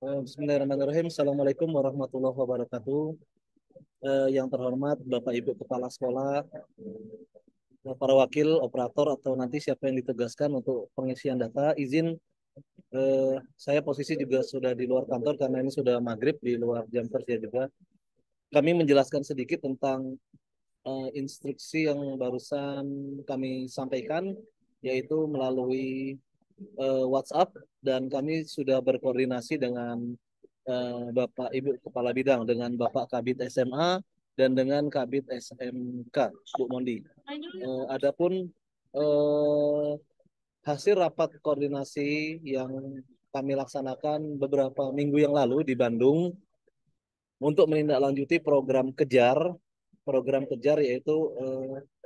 Bismillahirrahmanirrahim. Assalamualaikum warahmatullahi wabarakatuh. Yang terhormat Bapak Ibu Kepala Sekolah, para wakil operator atau nanti siapa yang ditugaskan untuk pengisian data. Izin saya posisi juga sudah di luar kantor karena ini sudah maghrib di luar jam kerja juga. Kami menjelaskan sedikit tentang instruksi yang barusan kami sampaikan, yaitu melalui WhatsApp, dan kami sudah berkoordinasi dengan Bapak Ibu Kepala Bidang, dengan Bapak Kabid SMA dan dengan Kabid SMK, Bu Mondi. Adapun eh, hasil rapat koordinasi yang kami laksanakan beberapa minggu yang lalu di Bandung untuk menindaklanjuti program kejar yaitu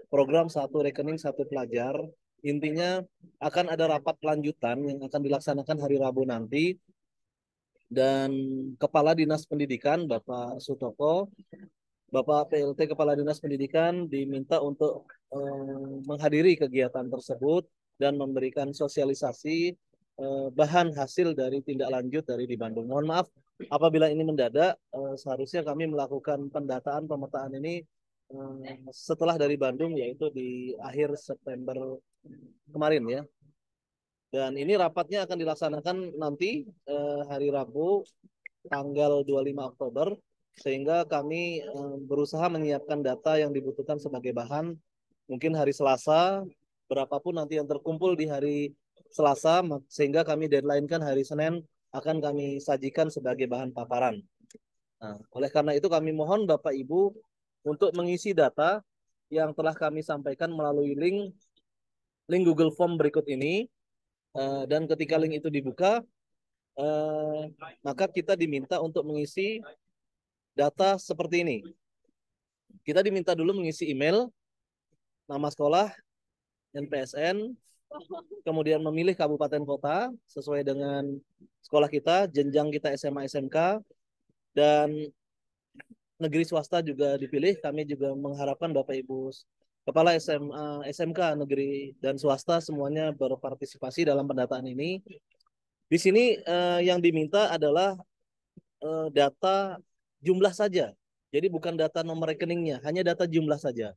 program satu rekening satu pelajar. Intinya akan ada rapat lanjutan yang akan dilaksanakan hari Rabu nanti, dan Kepala Dinas Pendidikan Bapak Sutoko, Bapak PLT Kepala Dinas Pendidikan diminta untuk menghadiri kegiatan tersebut dan memberikan sosialisasi bahan hasil dari tindak lanjut dari di Bandung. Mohon maaf apabila ini mendadak, seharusnya kami melakukan pendataan pemetaan ini setelah dari Bandung, yaitu di akhir September kemarin ya. Dan ini rapatnya akan dilaksanakan nanti hari Rabu tanggal 25 Oktober, sehingga kami berusaha menyiapkan data yang dibutuhkan sebagai bahan mungkin hari Selasa, berapapun nanti yang terkumpul di hari Selasa, sehingga kami deadline-kan hari Senin akan kami sajikan sebagai bahan paparan. Nah, oleh karena itu kami mohon Bapak Ibu untuk mengisi data yang telah kami sampaikan melalui link Google Form berikut ini. Dan ketika link itu dibuka, eh, maka kita diminta untuk mengisi data seperti ini. Kita diminta dulu mengisi email, nama sekolah, NPSN, kemudian memilih kabupaten kota sesuai dengan sekolah kita, jenjang kita SMA SMK, dan negeri swasta juga dipilih. Kami juga mengharapkan Bapak Ibu Kepala SMA, SMK negeri dan swasta semuanya berpartisipasi dalam pendataan ini. Di sini yang diminta adalah data jumlah saja. Jadi bukan data nomor rekeningnya, hanya data jumlah saja.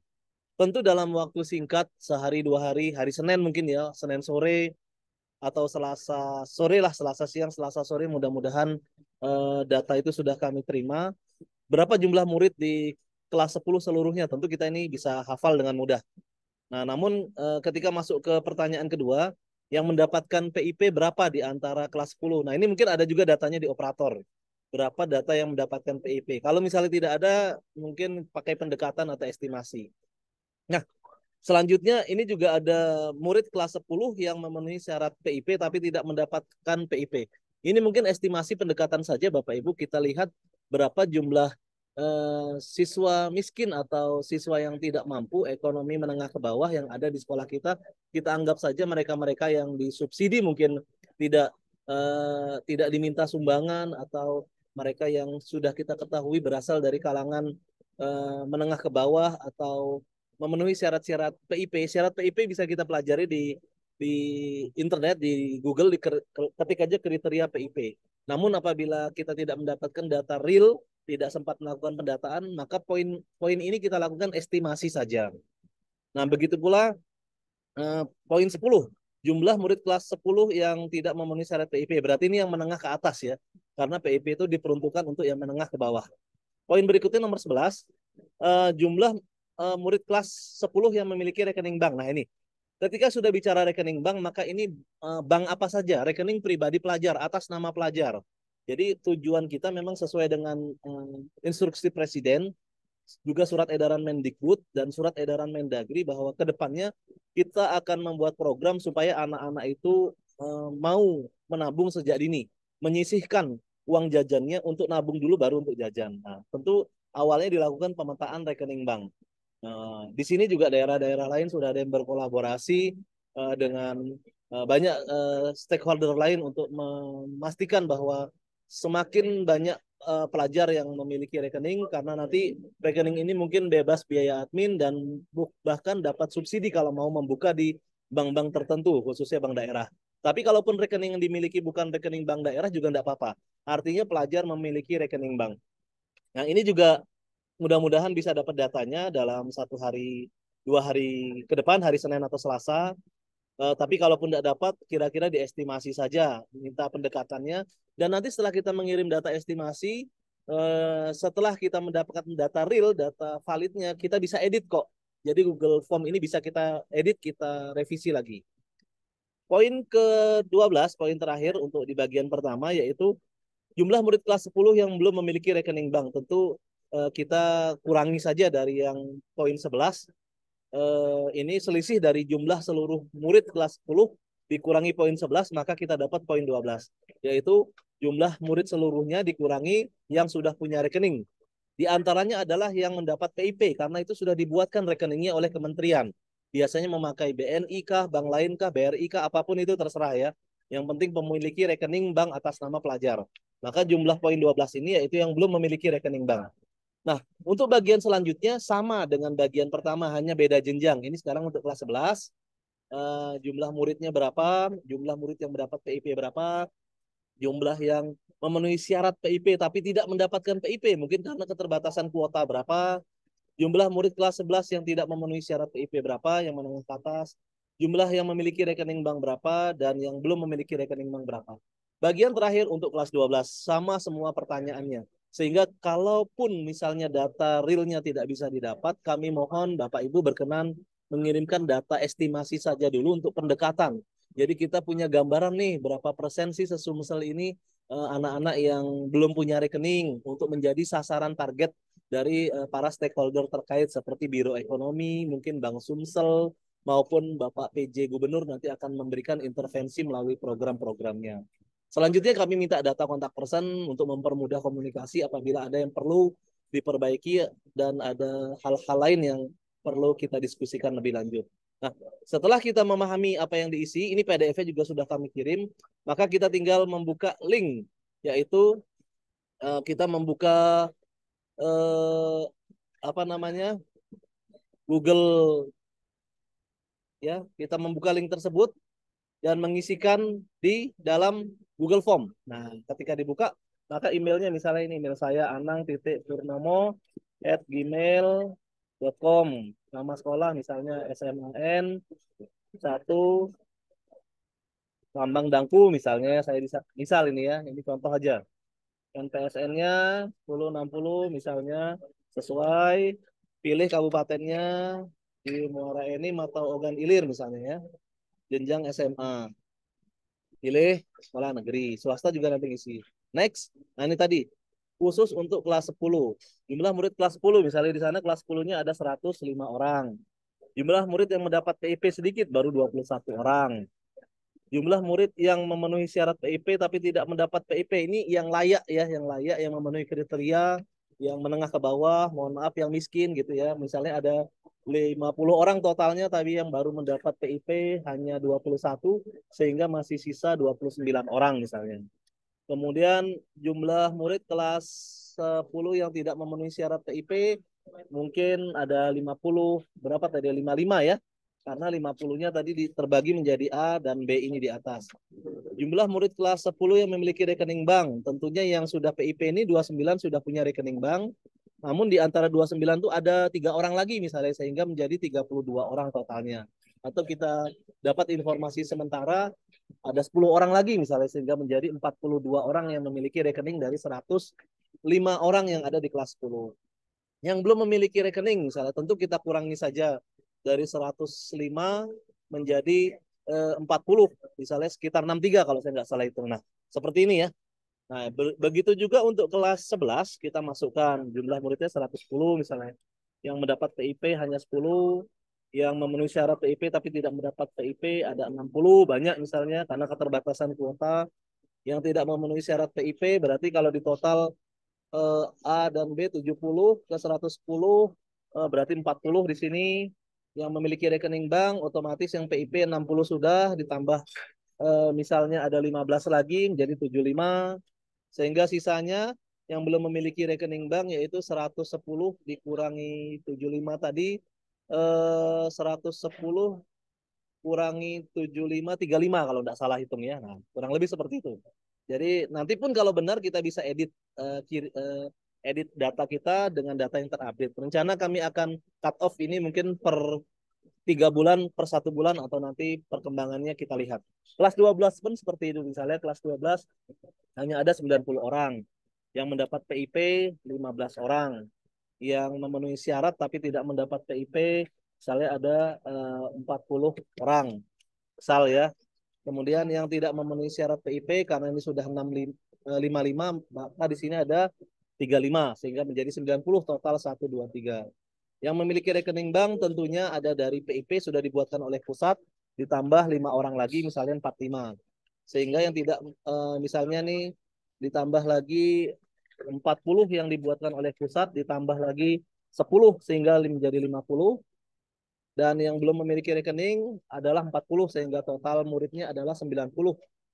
Tentu dalam waktu singkat, sehari dua hari, hari Senin mungkin ya, Senin sore atau Selasa sore lah, Selasa siang, Selasa sore, mudah-mudahan data itu sudah kami terima. Berapa jumlah murid di kelas 10 seluruhnya, tentu kita ini bisa hafal dengan mudah. Nah, namun ketika masuk ke pertanyaan kedua, yang mendapatkan PIP berapa di antara kelas 10? Nah, ini mungkin ada juga datanya di operator. Berapa data yang mendapatkan PIP? Kalau misalnya tidak ada, mungkin pakai pendekatan atau estimasi. Nah, selanjutnya ini juga ada murid kelas 10 yang memenuhi syarat PIP tapi tidak mendapatkan PIP. Ini mungkin estimasi pendekatan saja Bapak Ibu, kita lihat berapa jumlah siswa miskin atau siswa yang tidak mampu ekonomi menengah ke bawah yang ada di sekolah kita. Kita anggap saja mereka-mereka yang disubsidi, mungkin tidak diminta sumbangan, atau mereka yang sudah kita ketahui berasal dari kalangan menengah ke bawah atau memenuhi syarat-syarat PIP. Syarat PIP bisa kita pelajari di internet, di Google, ketik aja kriteria PIP. Namun apabila kita tidak mendapatkan data real, tidak sempat melakukan pendataan, maka poin ini kita lakukan estimasi saja. Nah, begitu pula poin 10, jumlah murid kelas 10 yang tidak memenuhi syarat PIP. Berarti ini yang menengah ke atas ya, karena PIP itu diperuntukkan untuk yang menengah ke bawah. Poin berikutnya nomor 11, jumlah murid kelas 10 yang memiliki rekening bank. Nah, ini ketika sudah bicara rekening bank, maka ini bank apa saja? Rekening pribadi pelajar atas nama pelajar. Jadi tujuan kita memang sesuai dengan instruksi Presiden, juga surat edaran Mendikbud dan surat edaran Mendagri, bahwa ke depannya kita akan membuat program supaya anak-anak itu mau menabung sejak dini, menyisihkan uang jajannya untuk nabung dulu baru untuk jajan. Nah, tentu awalnya dilakukan pemetaan rekening bank. Nah, di sini juga daerah-daerah lain sudah ada yang berkolaborasi dengan banyak stakeholder lain untuk memastikan bahwa semakin banyak pelajar yang memiliki rekening, karena nanti rekening ini mungkin bebas biaya admin dan bahkan dapat subsidi kalau mau membuka di bank-bank tertentu, khususnya bank daerah. Tapi kalaupun rekening yang dimiliki bukan rekening bank daerah juga enggak apa-apa. Artinya pelajar memiliki rekening bank. Nah, ini juga mudah-mudahan bisa dapat datanya dalam 1 hari, 2 hari ke depan, hari Senin atau Selasa. Tapi kalaupun tidak dapat, kira-kira diestimasi saja, minta pendekatannya. Dan nanti setelah kita mengirim data estimasi, setelah kita mendapatkan data real, data validnya, kita bisa edit kok. Jadi Google Form ini bisa kita edit, kita revisi lagi. Poin ke-12, poin terakhir untuk di bagian pertama, yaitu jumlah murid kelas 10 yang belum memiliki rekening bank. Tentu kita kurangi saja dari yang poin 11. Ini selisih dari jumlah seluruh murid kelas 10 dikurangi poin 11, maka kita dapat poin 12, yaitu jumlah murid seluruhnya dikurangi yang sudah punya rekening. Di antaranya adalah yang mendapat PIP, karena itu sudah dibuatkan rekeningnya oleh kementerian. Biasanya memakai BNI kah, bank lain kah, BRI kah, apapun itu terserah ya. Yang penting memiliki rekening bank atas nama pelajar. Maka jumlah poin 12 ini yaitu yang belum memiliki rekening bank. Nah, untuk bagian selanjutnya sama dengan bagian pertama, hanya beda jenjang. Ini sekarang untuk kelas 11, jumlah muridnya berapa, jumlah murid yang mendapat PIP berapa, jumlah yang memenuhi syarat PIP tapi tidak mendapatkan PIP, mungkin karena keterbatasan kuota berapa, jumlah murid kelas 11 yang tidak memenuhi syarat PIP berapa, yang menengah ke atas, jumlah yang memiliki rekening bank berapa, dan yang belum memiliki rekening bank berapa. Bagian terakhir untuk kelas 12, sama semua pertanyaannya. Sehingga kalaupun misalnya data realnya tidak bisa didapat, kami mohon Bapak Ibu berkenan mengirimkan data estimasi saja dulu untuk pendekatan. Jadi kita punya gambaran nih berapa persen sih sesumsel ini anak-anak yang belum punya rekening untuk menjadi sasaran target dari para stakeholder terkait seperti Biro Ekonomi, mungkin Bank Sumsel, maupun Bapak PJ Gubernur nanti akan memberikan intervensi melalui program-programnya. Selanjutnya kami minta data kontak person untuk mempermudah komunikasi apabila ada yang perlu diperbaiki dan ada hal-hal lain yang perlu kita diskusikan lebih lanjut. Nah, setelah kita memahami apa yang diisi, ini PDF-nya juga sudah kami kirim, maka kita tinggal membuka link, yaitu kita membuka eh, apa namanya Google, ya, kita membuka link tersebut dan mengisikan di dalam Google Form. Nah, ketika dibuka, maka emailnya misalnya ini email saya anang.purnomo@gmail.com. Nama sekolah misalnya SMAN 1 Lambang Dangku misalnya, saya misal ini ya, ini contoh aja. NPSN-nya 1060 misalnya, sesuai, pilih kabupatennya di Muara Enim atau Ogan Ilir misalnya ya, jenjang SMA. Pilih sekolah negeri, swasta juga nanti isi. Next, nah ini tadi khusus untuk kelas 10. Jumlah murid kelas 10 misalnya di sana kelas 10-nya ada 105 orang. Jumlah murid yang mendapat PIP sedikit baru 21 orang. Jumlah murid yang memenuhi syarat PIP tapi tidak mendapat PIP ini yang layak ya, yang layak, yang memenuhi kriteria, yang menengah ke bawah, mohon maaf yang miskin gitu ya. Misalnya ada 50 orang totalnya tapi yang baru mendapat PIP hanya 21 sehingga masih sisa 29 orang misalnya. Kemudian jumlah murid kelas 10 yang tidak memenuhi syarat PIP mungkin ada 50, berapa tadi? 55 ya. Karena 50-nya tadi terbagi menjadi A dan B ini di atas. Jumlah murid kelas 10 yang memiliki rekening bank. Tentunya yang sudah PIP ini 29 sudah punya rekening bank. Namun di antara 29 itu ada 3 orang lagi misalnya sehingga menjadi 32 orang totalnya. Atau kita dapat informasi sementara ada 10 orang lagi misalnya sehingga menjadi 42 orang yang memiliki rekening dari 105 orang yang ada di kelas 10. Yang belum memiliki rekening misalnya tentu kita kurangi saja dari 105 menjadi 40 misalnya sekitar 63 kalau saya nggak salah itu. Nah, seperti ini ya. Nah, begitu juga untuk kelas 11 kita masukkan jumlah muridnya 110 misalnya. Yang mendapat PIP hanya 10, yang memenuhi syarat PIP tapi tidak mendapat PIP ada 60 banyak misalnya karena keterbatasan kuota. Yang tidak memenuhi syarat PIP berarti kalau di total A dan B 70 ke 110 berarti 40 di sini yang memiliki rekening bank otomatis yang PIP 60 sudah ditambah misalnya ada 15 lagi menjadi 75 sehingga sisanya yang belum memiliki rekening bank yaitu 110 dikurangi 75 tadi 110 kurangi 7535 kalau tidak salah hitung ya. Nah, kurang lebih seperti itu. Jadi nanti pun kalau benar kita bisa edit data kita dengan data yang terupdate. Rencana kami akan cut off ini mungkin per 3 bulan, per 1 bulan, atau nanti perkembangannya kita lihat. Kelas 12 pun seperti itu. Misalnya kelas 12 hanya ada 90 orang. Yang mendapat PIP 15 orang. Yang memenuhi syarat tapi tidak mendapat PIP misalnya ada 40 orang. Misal ya. Kemudian yang tidak memenuhi syarat PIP karena ini sudah 55, maka di sini ada 35 sehingga menjadi 90 total 1 2 3. Yang memiliki rekening bank tentunya ada dari PIP sudah dibuatkan oleh pusat ditambah 5 orang lagi misalnya 45. Sehingga yang tidak misalnya nih ditambah lagi 40 yang dibuatkan oleh pusat ditambah lagi 10 sehingga menjadi 50. Dan yang belum memiliki rekening adalah 40 sehingga total muridnya adalah 90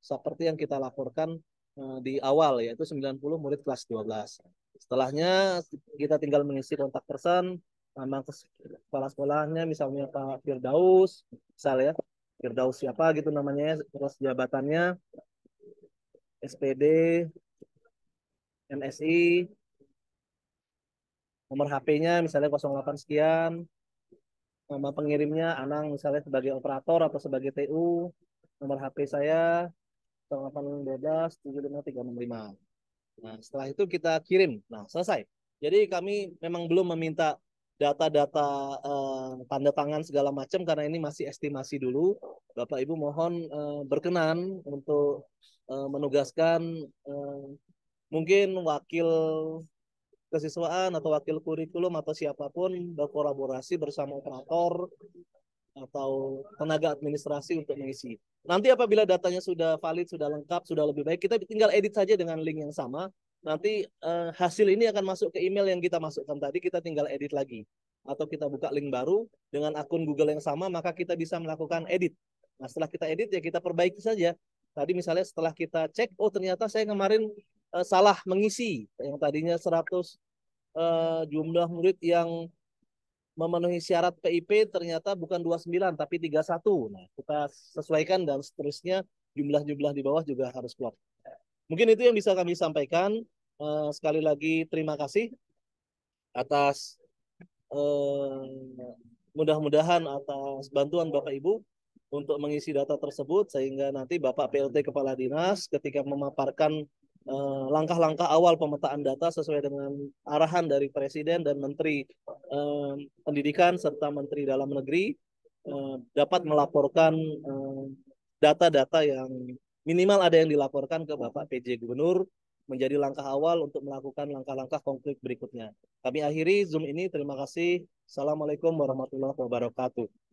seperti yang kita laporkan di awal yaitu 90 murid kelas 12. Setelahnya kita tinggal mengisi kontak person, nama kepala sekolahnya misalnya Pak Firdaus, misal ya. Firdaus siapa gitu namanya, terus jabatannya, SPD, MSI, nomor HP-nya misalnya 08 sekian, nama pengirimnya Anang misalnya sebagai operator atau sebagai TU, nomor HP saya 0812 75 365. Nah, setelah itu kita kirim. Nah, selesai. Jadi kami memang belum meminta data-data tanda tangan segala macam karena ini masih estimasi dulu. Bapak Ibu mohon berkenan untuk menugaskan mungkin wakil kesiswaan atau wakil kurikulum atau siapapun berkolaborasi bersama operator atau tenaga administrasi untuk mengisi. Nanti apabila datanya sudah valid, sudah lengkap, sudah lebih baik, kita tinggal edit saja dengan link yang sama. Nanti hasil ini akan masuk ke email yang kita masukkan tadi, kita tinggal edit lagi. Atau kita buka link baru dengan akun Google yang sama, maka kita bisa melakukan edit. Nah, setelah kita edit ya kita perbaiki saja. Tadi misalnya setelah kita cek, oh ternyata saya kemarin salah mengisi. Yang tadinya 100 jumlah murid yang memenuhi syarat PIP ternyata bukan 29 tapi 31. Nah, kita sesuaikan dan seterusnya jumlah-jumlah di bawah juga harus klop. Mungkin itu yang bisa kami sampaikan. Sekali lagi terima kasih atas mudah-mudahan atas bantuan Bapak Ibu untuk mengisi data tersebut sehingga nanti Bapak PLT Kepala Dinas ketika memaparkan langkah-langkah awal pemetaan data sesuai dengan arahan dari Presiden dan Menteri Pendidikan serta Menteri Dalam Negeri dapat melaporkan data-data yang minimal ada yang dilaporkan ke Bapak PJ Gubernur menjadi langkah awal untuk melakukan langkah-langkah konkret berikutnya. Kami akhiri Zoom ini. Terima kasih. Assalamualaikum warahmatullahi wabarakatuh.